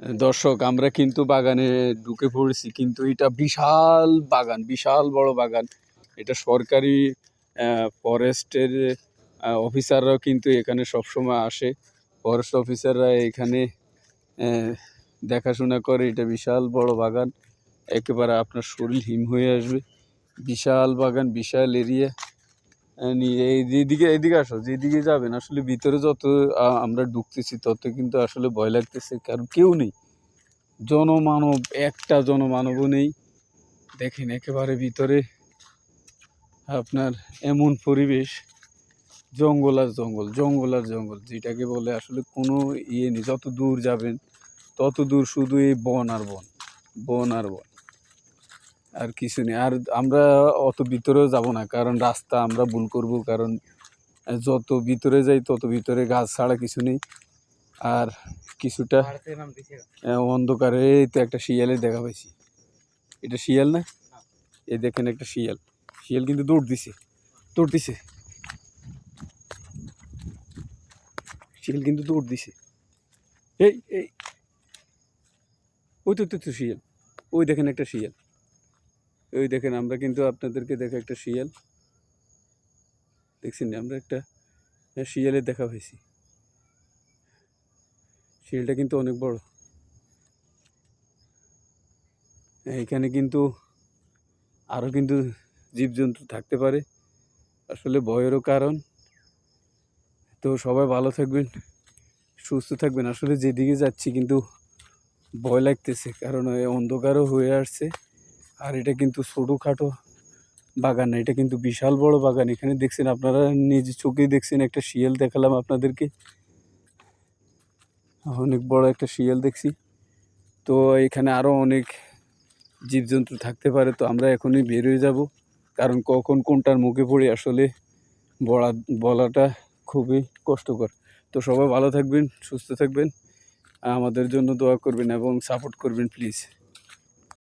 দর্শক, আমরা কিন্তু বাগানে ঢুকে পড়েছি, কিন্তু এটা বিশাল বাগান, বিশাল বড় বাগান। এটা সরকারি ফরেস্টের অফিসাররাও কিন্তু এখানে সবসময় আসে। ফরেস্ট অফিসাররা এখানে দেখাশোনা করে। এটা বিশাল বড় বাগান, একেবারে আপনার শরীর হিম হয়ে আসবে। বিশাল বাগান, বিশাল এরিয়া নিয়ে এইদিকে আসো, যেদিকে যাবেন আসলে ভিতরে যত আমরা ঢুকতেছি তত কিন্তু আসলে ভয় লাগতেছে, কারণ কেউ নেই, জনমানব একটা জনমানবও নেই। দেখেন একেবারে ভিতরে আপনার এমন পরিবেশ, জঙ্গল আর জঙ্গল, জঙ্গল আর জঙ্গল, যেটাকে বলে আসলে কোনো ইয়ে নেই। যত দূর যাবেন তত দূর শুধু এই বন আর বন, বন আর বন, আর কিছু নেই। আর আমরা অত ভিতরেও যাব না, কারণ রাস্তা আমরা ভুল করব, কারণ যত ভিতরে যাই তত ভিতরে গাছ ছাড়া কিছু নেই। আর কিছুটা অন্ধকারে তো একটা শিয়ালের দেখা পাইছি। এটা শিয়াল না? এই দেখেন একটা শিয়াল, শিয়াল কিন্তু দৌড় দিছে, দৌড় দিছে, শিয়াল কিন্তু দৌড় দিছে। এই এই ওই তো শিয়াল, ওই দেখেন একটা শিয়াল, ওই দেখেন। আমরা কিন্তু আপনাদেরকে দেখো একটা শিয়াল দেখছেন, আমরা একটা শিয়ালের দেখা পাইছি। শিয়ালটা কিন্তু অনেক বড়। এখানে কিন্তু আরও কিন্তু জীবজন্তু থাকতে পারে, আসলে ভয়েরও কারণ। তো সবাই ভালো থাকবেন, সুস্থ থাকবেন। আসলে যেদিকে যাচ্ছি কিন্তু ভয় লাগতেছে, কারণ অন্ধকারও হয়ে আসছে। আর এটা কিন্তু ছোটোখাটো বাগান না, এটা কিন্তু বিশাল বড় বাগান। এখানে দেখছেন, আপনারা নিজ চোখেই দেখছেন, একটা শিয়াল দেখালাম আপনাদেরকে, অনেক বড় একটা শিয়াল দেখছি। তো এখানে আরও অনেক জীবজন্তু থাকতে পারে। তো আমরা এখনই বের হয়ে যাব, কারণ কখন কোনটার মুখে পড়ে আসলে বলাটা খুবই কষ্টকর। তো সবাই ভালো থাকবেন, সুস্থ থাকবেন, আমাদের জন্য দোয়া করবেন এবং সাপোর্ট করবেন প্লিজ।